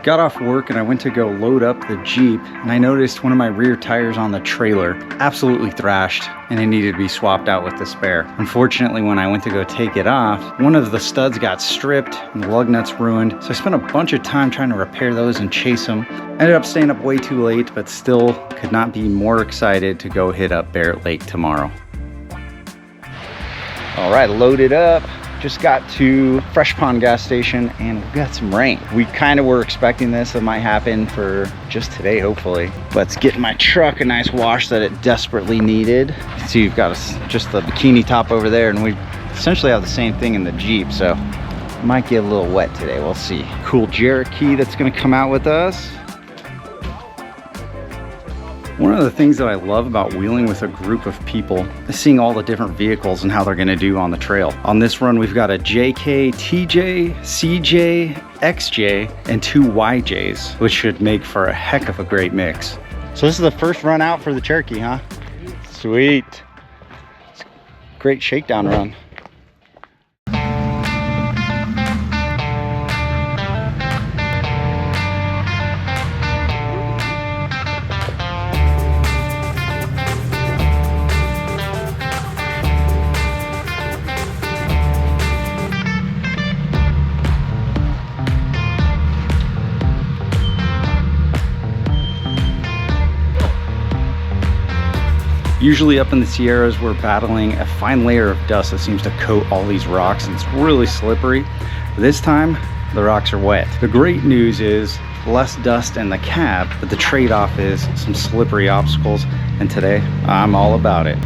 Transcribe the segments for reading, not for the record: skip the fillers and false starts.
Got off work and I went to go load up the Jeep, and I noticed one of my rear tires on the trailer absolutely thrashed, and it needed to be swapped out with the spare. Unfortunately, when I went to go take it off, one of the studs got stripped and the lug nuts ruined, so I spent a bunch of time trying to repair those and chase them. Ended up staying up way too late, but still could not be more excited to go hit up Barrett Lake tomorrow. All right, loaded up. Just got to Fresh Pond gas station and we got some rain. We kind of were expecting this. It might happen for just today, hopefully. Let's get my truck a nice wash that it desperately needed. So you've got just the bikini top over there, and we essentially have the same thing in the Jeep, so it might get a little wet today. We'll see. Cool Cherokee that's gonna come out with us. One of the things that I love about wheeling with a group of people is seeing all the different vehicles and how they're gonna do on the trail. On this run, we've got a JK, TJ, CJ, XJ, and 2 YJs, which should make for a heck of a great mix. So this is the first run out for the Cherokee, huh? Sweet. Great shakedown run. Usually up in the Sierras, we're battling a fine layer of dust that seems to coat all these rocks, and it's really slippery. This time, the rocks are wet. The great news is less dust in the cab, but the trade-off is some slippery obstacles, and today, I'm all about it.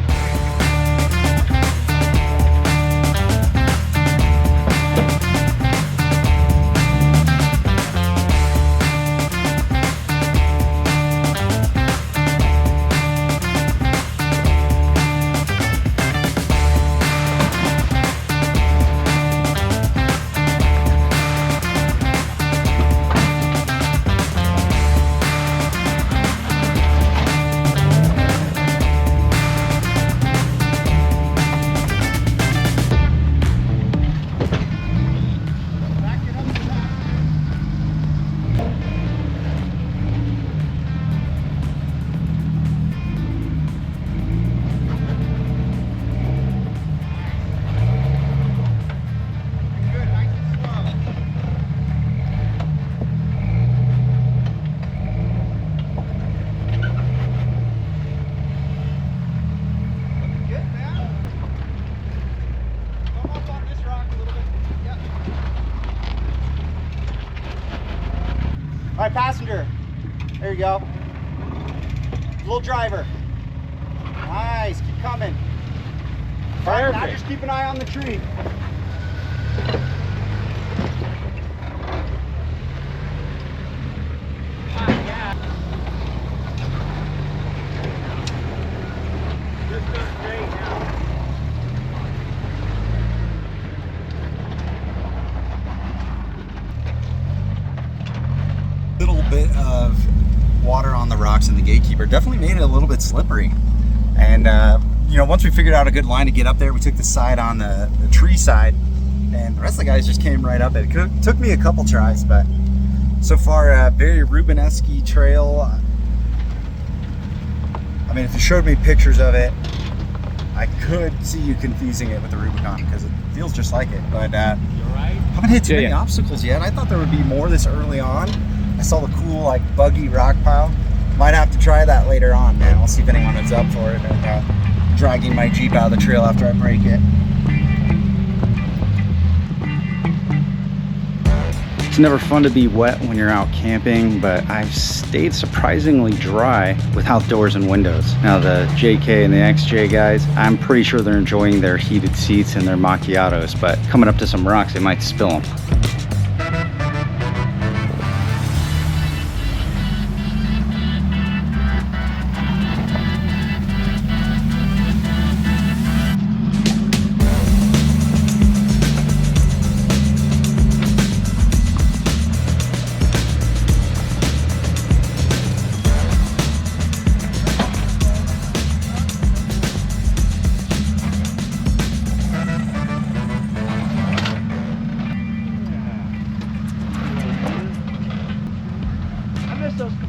All right, passenger. There you go. Little driver. Nice. Keep coming. Perfect. Now just keep an eye on the tree. Little bit of water on the rocks in the gatekeeper definitely made it a little bit slippery, and you know, once we figured out a good line to get up there, we took the side on the tree side, and the rest of the guys just came right up it. It took me a couple tries, but so far very Rubenesque trail. I mean, if you showed me pictures of it, I could see you confusing it with the Rubicon because it feels just like it, but haven't hit too many obstacles yet. I thought there would be more this early on. I saw the cool like buggy rock pile. Might have to try that later on, man. I'll see if anyone is up for it, and dragging my Jeep out of the trail after I break it. It's never fun to be wet when you're out camping, but I've stayed surprisingly dry with outdoors and windows. Now the JK and the XJ guys, I'm pretty sure they're enjoying their heated seats and their macchiatos, but coming up to some rocks, they might spill them.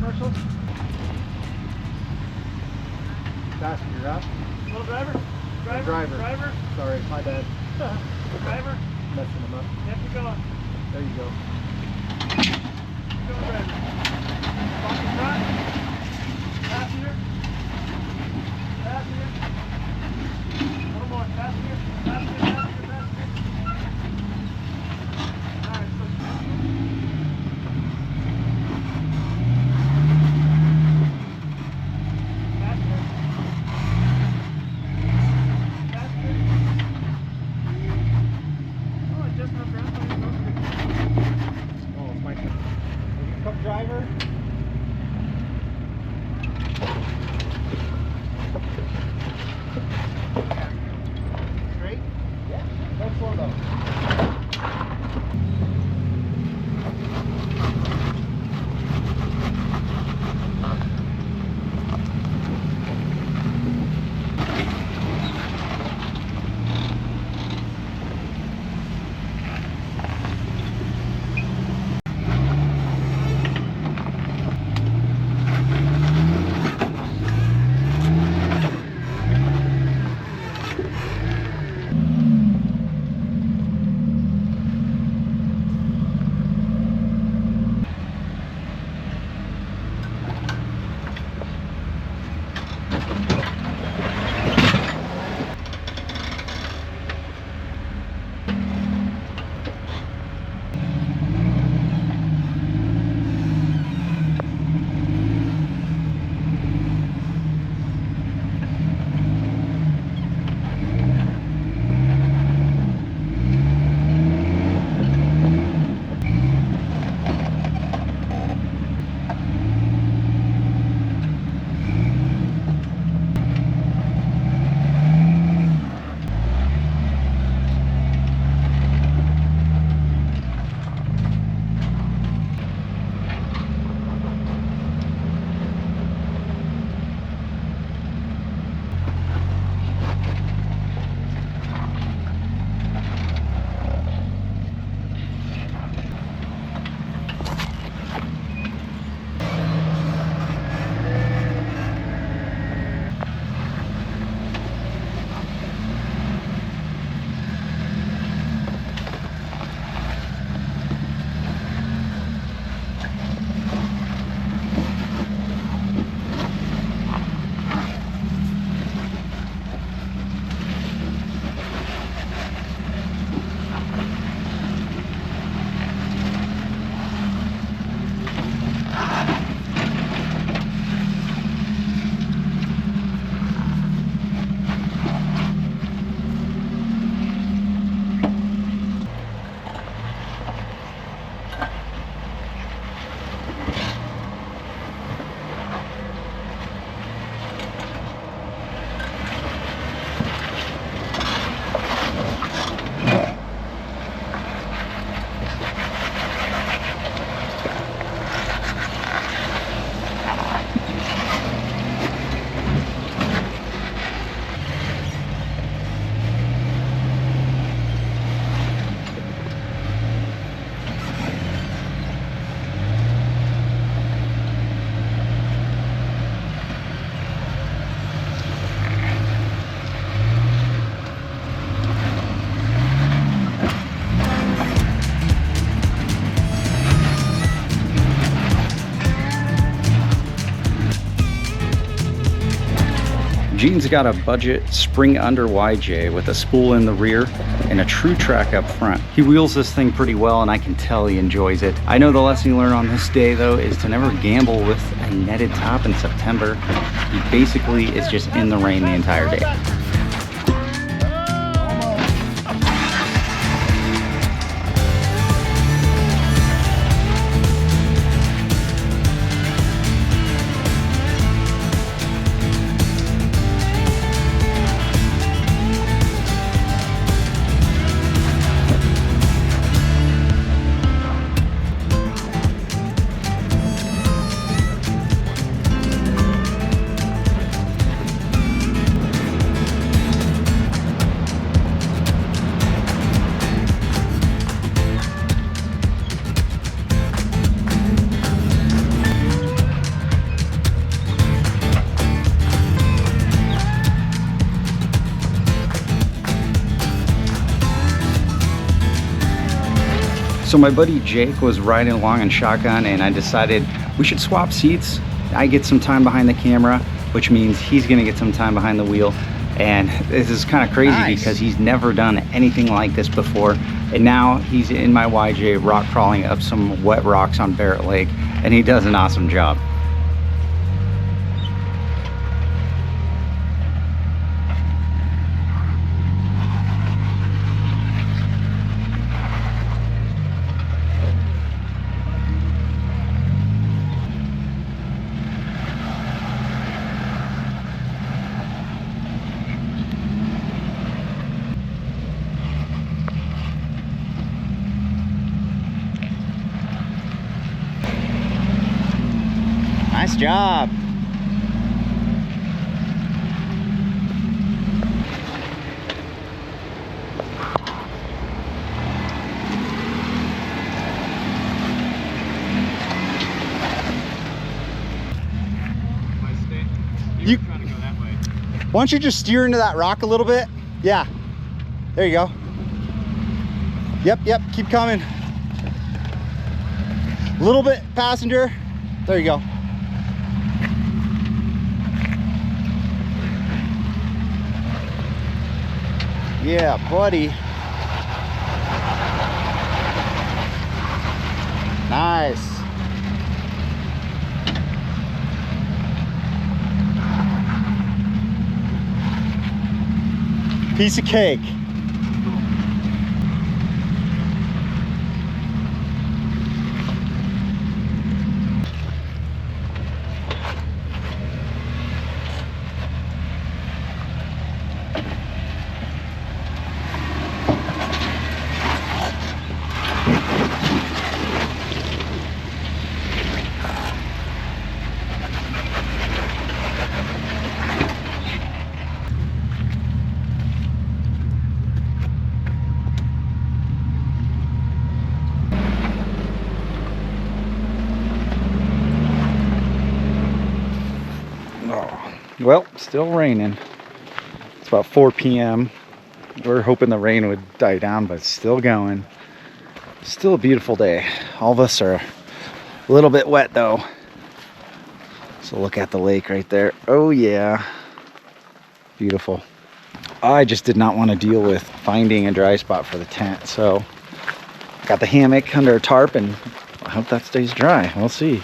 commercial. Passenger up. Little driver. Driver. Sorry, my bad. Driver. Messing them up. Yep, keep going. There you go. Keep going, driver. Walk in front. Passenger. Passenger. A little more. Passenger. Passenger. Alright, so Come driver. Straight? Yeah. Don't slow though. Gene's got a budget spring under YJ with a spool in the rear and a true track up front. He wheels this thing pretty well and I can tell he enjoys it. I know the lesson you learn on this day though is to never gamble with a netted top in September. He basically is just in the rain the entire day. So my buddy Jake was riding along in shotgun, and I decided we should swap seats. I get some time behind the camera, which means he's gonna get some time behind the wheel. And this is kind of crazy because he's never done anything like this before. And now he's in my YJ rock crawling up some wet rocks on Barrett Lake, and he does an awesome job. Nice job. You trying to go that way. Why don't you just steer into that rock a little bit? Yeah. There you go. Yep, keep coming. A little bit, passenger. There you go. Yeah, buddy. Nice. Piece of cake. Well, still raining. It's about 4 p.m. We're hoping the rain would die down, but it's still going. Still a beautiful day. All of us are a little bit wet though. So look at the lake right there. Oh yeah. Beautiful. I just did not want to deal with finding a dry spot for the tent. So got the hammock under a tarp, and I hope that stays dry. We'll see.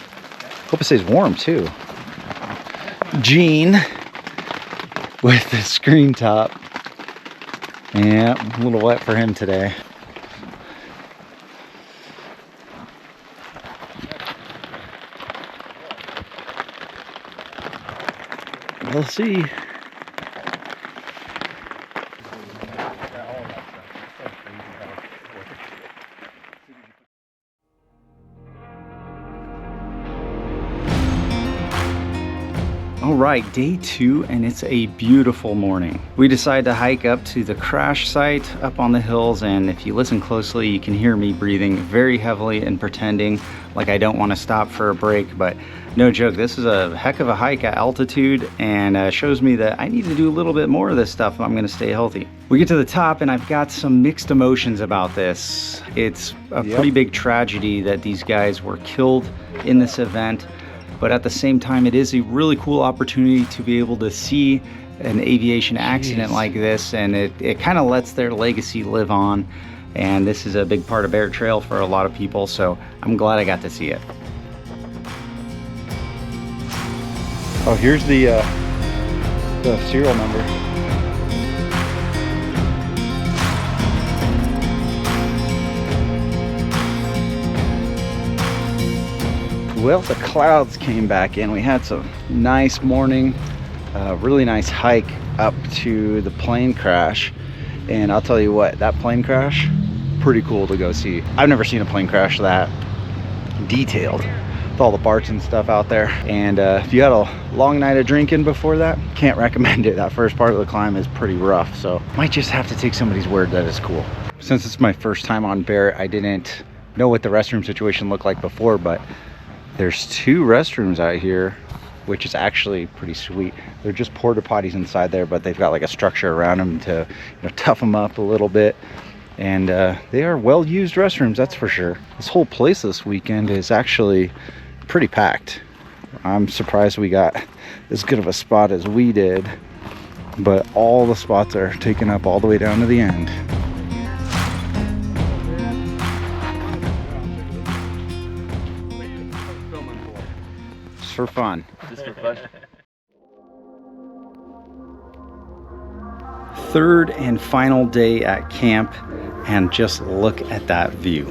Hope it stays warm too. Gene with the screen top. Yeah, a little wet for him today. We'll see. All right, day 2, and it's a beautiful morning. We decided to hike up to the crash site up on the hills, and if you listen closely, you can hear me breathing very heavily and pretending like I don't want to stop for a break, but no joke, this is a heck of a hike at altitude, and shows me that I need to do a little bit more of this stuff if I'm gonna stay healthy. We get to the top, and I've got some mixed emotions about this. It's a pretty big tragedy that these guys were killed in this event. But at the same time, it is a really cool opportunity to be able to see an aviation accident like this, and it kind of lets their legacy live on. And this is a big part of Barrett Trail for a lot of people, so I'm glad I got to see it. Oh, here's the serial number. Well, the clouds came back in. We had some nice morning, really nice hike up to the plane crash. And I'll tell you what, that plane crash, pretty cool to go see. I've never seen a plane crash that detailed with all the parts and stuff out there. And if you had a long night of drinking before that, can't recommend it. That first part of the climb is pretty rough. So might just have to take somebody's word that it's cool. Since it's my first time on Barrett, I didn't know what the restroom situation looked like before, but there's 2 restrooms out here, which is actually pretty sweet. They're just porta potties inside there, but they've got like a structure around them to, you know, tough them up a little bit. And they are well-used restrooms, that's for sure. This whole place this weekend is actually pretty packed. I'm surprised we got as good of a spot as we did, but all the spots are taken up all the way down to the end. Just for fun. Just for fun. Third and final day at camp, and just look at that view.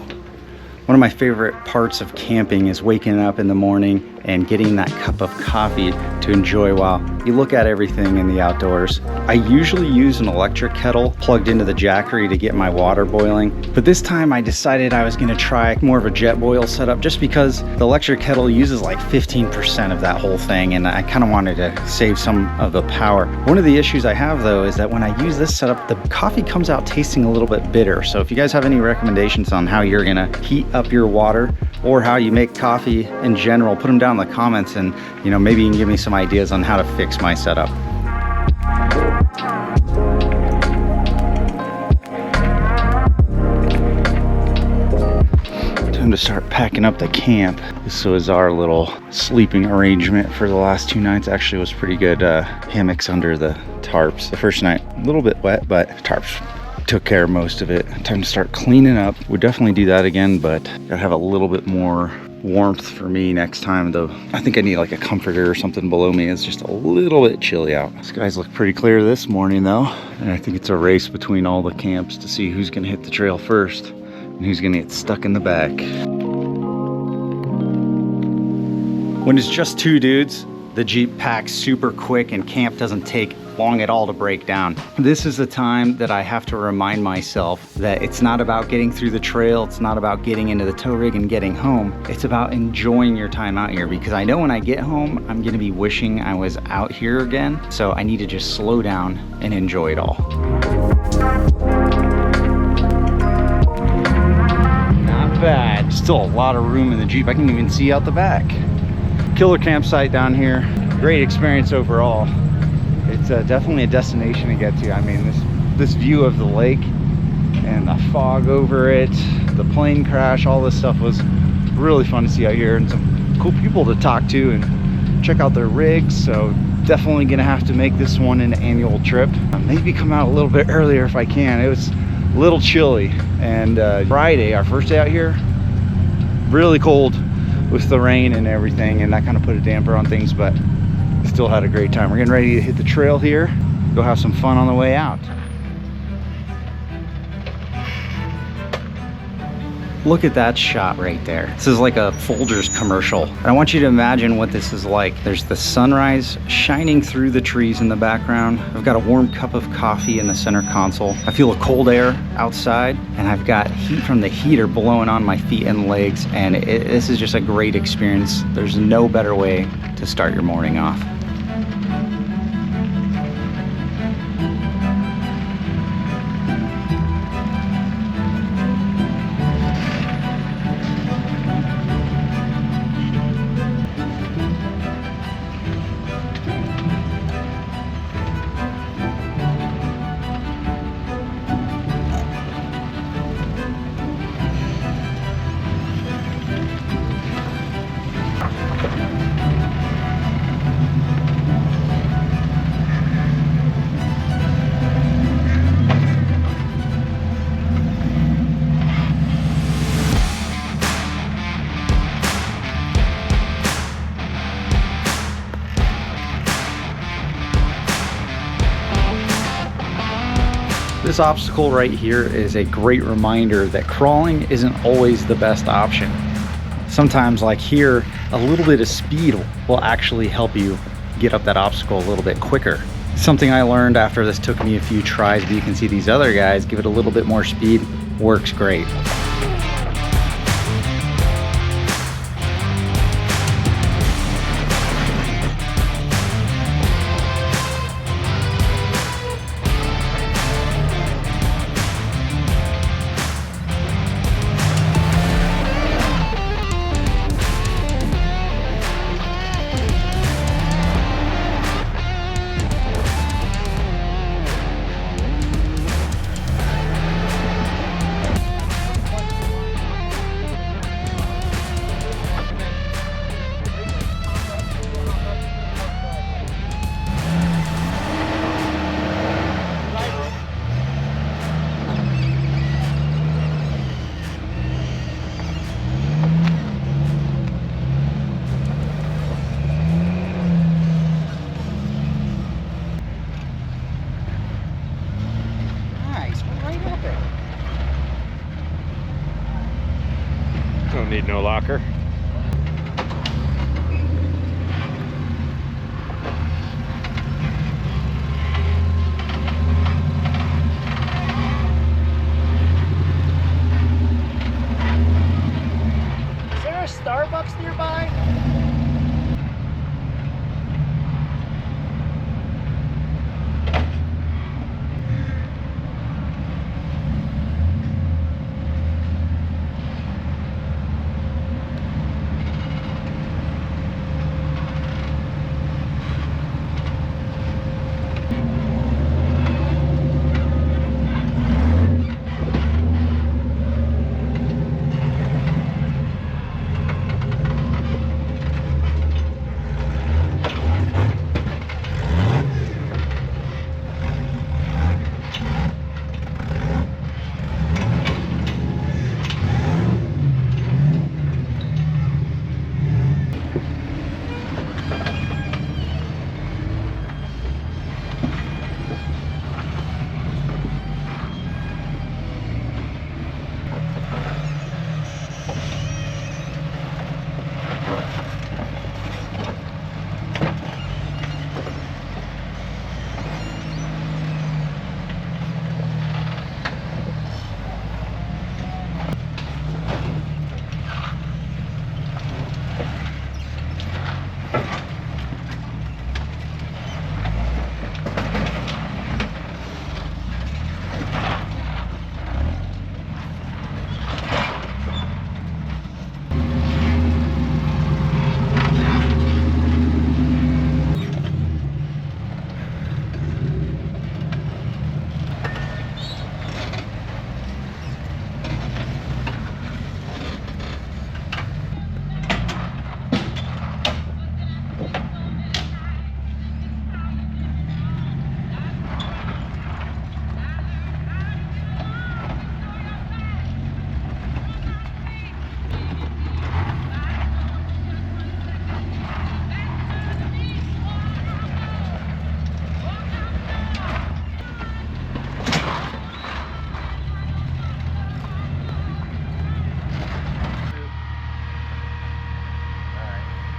One of my favorite parts of camping is waking up in the morning and getting that cup of coffee to enjoy while you look at everything in the outdoors. I usually use an electric kettle plugged into the Jackery to get my water boiling, but this time I decided I was going to try more of a jet boil setup just because the electric kettle uses like 15% of that whole thing, and I kind of wanted to save some of the power. One of the issues I have though is that when I use this setup, the coffee comes out tasting a little bit bitter. So if you guys have any recommendations on how you're going to heat up your water or how you make coffee in general, put them down in the comments, and you know, maybe you can give me some ideas on how to fix my setup. Time to start packing up the camp. This was our little sleeping arrangement for the last 2 nights. Actually, it was pretty good. Hammocks under the tarps. The first night a little bit wet, but tarps took care of most of it. Time to start cleaning up. We'll definitely do that again, but gotta have a little bit more warmth for me next time though. I think I need like a comforter or something below me. It's just a little bit chilly out. The skies look pretty clear this morning though, and I think it's a race between all the camps to see who's gonna hit the trail first and who's gonna get stuck in the back. When it's just 2 dudes, the Jeep packs super quick and camp doesn't take long at all to break down. This is the time that I have to remind myself that it's not about getting through the trail, it's not about getting into the tow rig and getting home. It's about enjoying your time out here, because I know when I get home, I'm gonna be wishing I was out here again. So I need to just slow down and enjoy it all. Not bad. Still a lot of room in the Jeep. I can even see out the back. Killer campsite down here. Great experience overall. It's definitely a destination to get to. I mean, this view of the lake and the fog over it, the plane crash, all this stuff was really fun to see out here, and some cool people to talk to and check out their rigs. So definitely gonna have to make this one an annual trip. Maybe come out a little bit earlier if I can. It was a little chilly, and Friday, our first day out here, really cold with the rain and everything, and that kind of put a damper on things, but still had a great time. We're getting ready to hit the trail here, go have some fun on the way out. Look at that shot right there. This is like a Folgers commercial. I want you to imagine what this is like. There's the sunrise shining through the trees in the background. I've got a warm cup of coffee in the center console. I feel a cold air outside, and I've got heat from the heater blowing on my feet and legs, and this is just a great experience. There's no better way to start your morning off. This obstacle right here is a great reminder that crawling isn't always the best option. Sometimes, like here, a little bit of speed will actually help you get up that obstacle a little bit quicker. Something I learned after this took me a few tries, but you can see these other guys give it a little bit more speed, works great. need no locker. Is there a Starbucks nearby?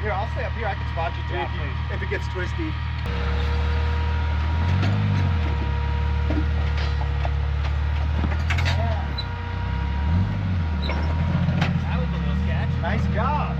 Here, I'll stay up here. I can spot you too if it gets twisty. That was a little sketch. Nice job.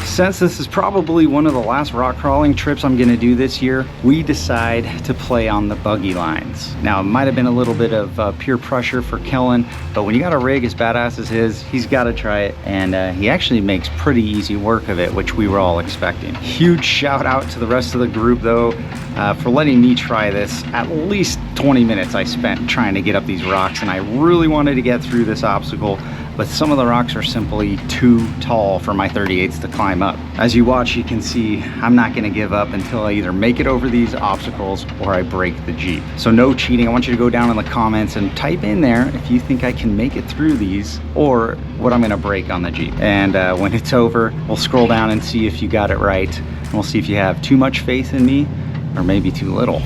Since this is probably one of the last rock crawling trips I'm gonna do this year, we decide to play on the buggy lines. Now, it might have been a little bit of peer pressure for Kellen, but when you got a rig as badass as his, he's gotta try it, and he actually makes pretty easy work of it, which we were all expecting. Huge shout out to the rest of the group though, for letting me try this. At least 20 minutes I spent trying to get up these rocks, and I really wanted to get through this obstacle, but some of the rocks are simply too tall for my 38s to climb up. As you watch, you can see I'm not gonna give up until I either make it over these obstacles or I break the Jeep. So no cheating. I want you to go down in the comments and type in there if you think I can make it through these or what I'm gonna break on the Jeep. And when it's over, we'll scroll down and see if you got it right. And we'll see if you have too much faith in me or maybe too little.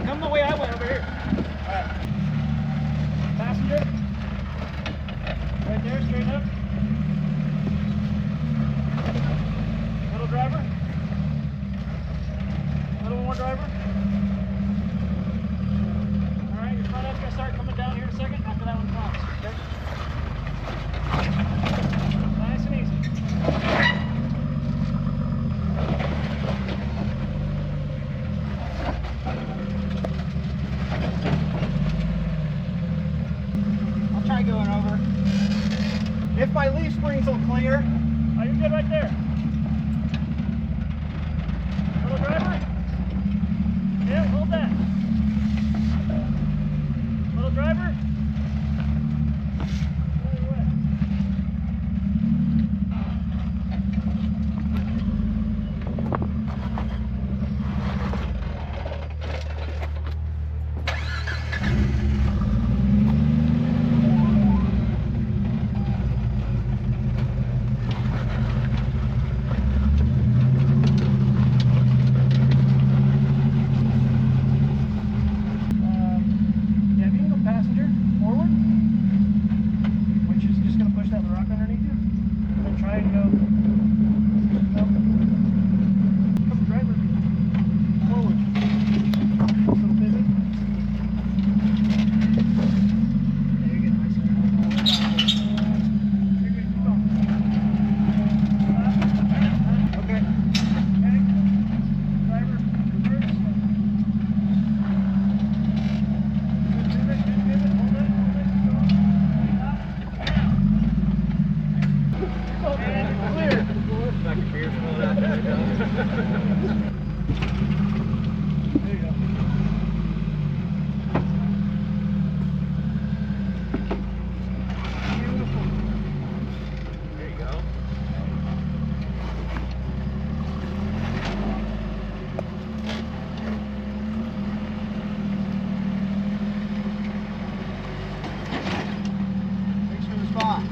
come the way I went over here. All right. Passenger. Right there, straight up. Little driver. Little more driver. All right, your front end's gonna start coming down here in a second after that one drops. Okay. Nice and easy. Try going over. If my leaf springs will clear. Oh, you're good right there. Little driver. Yeah, hold that. Little driver. There you went. Yeah, if you can go passenger forward, which is just going to push that rock underneath you, and then try and go. Nope. Come driver forward. Little pivot. Yeah, you're getting nice. You're good. Keep going. Okay. Okay. Driver reverse. Thanks for the spot. I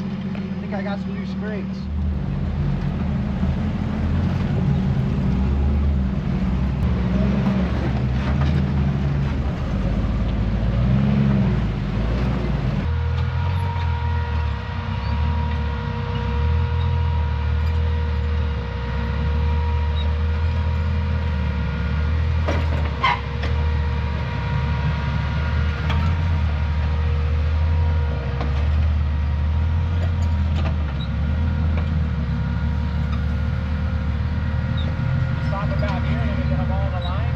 think I got some new springs. Stop about here and then we get them all on the line.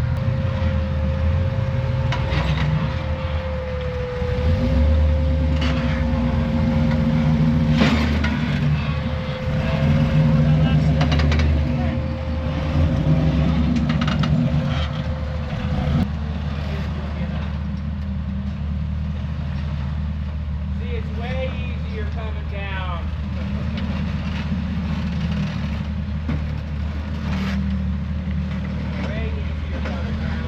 See, it's way easier coming down. Way easier coming down.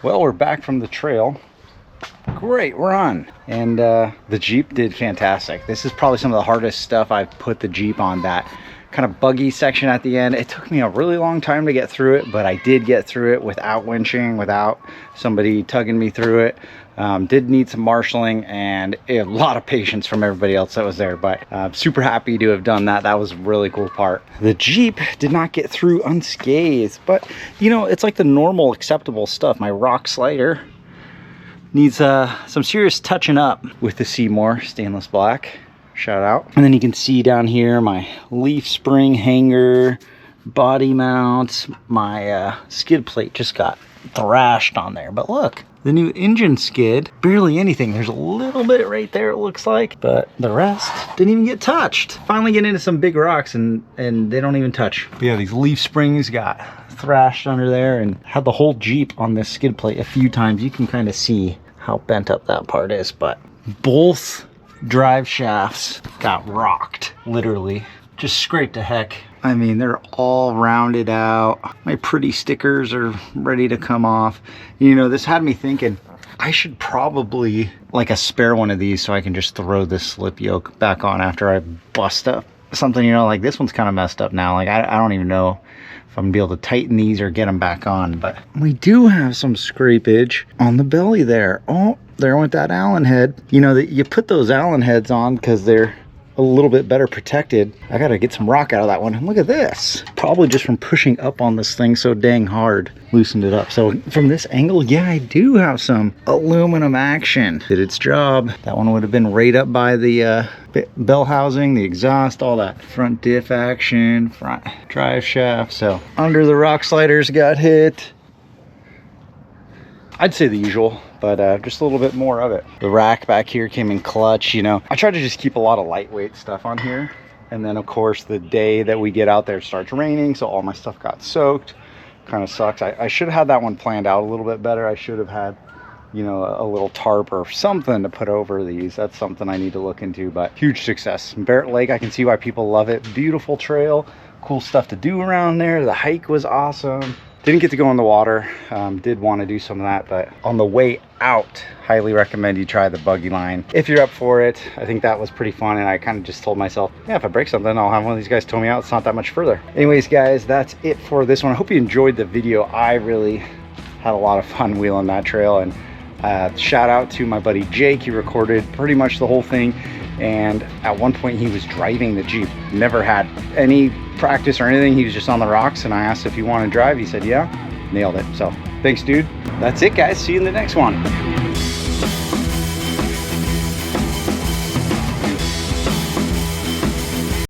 Well, we're back from the trail. Great run. And the Jeep did fantastic. This is probably some of the hardest stuff I've put the Jeep on that kind of buggy section at the end. It took me a really long time to get through it, but I did get through it without winching, without somebody tugging me through it. Did need some marshaling and a lot of patience from everybody else that was there, but super happy to have done that. That was a really cool part. The Jeep did not get through unscathed, but you know, it's like the normal acceptable stuff. My rock slider needs some serious touching up with the Seymour stainless black. Shout out. And then you can see down here my leaf spring hanger, body mounts, my skid plate just got thrashed on there. But look, the new engine skid, barely anything. There's a little bit right there, it looks like, but the rest didn't even get touched. Finally get into some big rocks and they don't even touch. But yeah, these leaf springs got thrashed under there, and had the whole Jeep on this skid plate a few times. You can kind of see how bent up that part is, but both drive shafts got rocked, literally. Just scraped to heck. I mean, they're all rounded out. My pretty stickers are ready to come off. You know, this had me thinking, I should probably like a spare one of these so I can just throw this slip yoke back on after I bust up something. You know, like this one's kind of messed up now. Like I don't even know if I'm gonna be able to tighten these or get them back on, but we do have some scrapage on the belly there. Oh, there went that Allen head. You know, that you put those Allen heads on because they're a little bit better protected. I gotta get some rock out of that one. And look at this. Probably just from pushing up on this thing so dang hard, loosened it up. So from this angle, yeah, I do have some aluminum action. Did its job. That one would have been right up by the bell housing, the exhaust, all that. Front diff action, front drive shaft. So under the rock sliders got hit. I'd say the usual, but just a little bit more of it. The rack back here came in clutch. You know, I try to just keep a lot of lightweight stuff on here. And then of course the day that we get out there, it starts raining, so all my stuff got soaked. Kind of sucks. I should have had that one planned out a little bit better. I should have had, you know, a little tarp or something to put over these. That's something I need to look into, but huge success. Barrett Lake, I can see why people love it. Beautiful trail, cool stuff to do around there. The hike was awesome. Didn't get to go in the water. Did want to do some of that, but on the way out, highly recommend you try the buggy line if you're up for it. I think that was pretty fun, and I kind of just told myself, yeah, if I break something, I'll have one of these guys tow me out. It's not that much further. Anyways, guys, that's it for this one. I hope you enjoyed the video. I really had a lot of fun wheeling that trail, and shout out to my buddy Jake. He recorded pretty much the whole thing, and at one point he was driving the Jeep. Never had any practice or anything. He was just on the rocks, and I asked if he wanted to drive. He said yeah. Nailed it. So thanks, dude. That's it, guys. See you in the next one.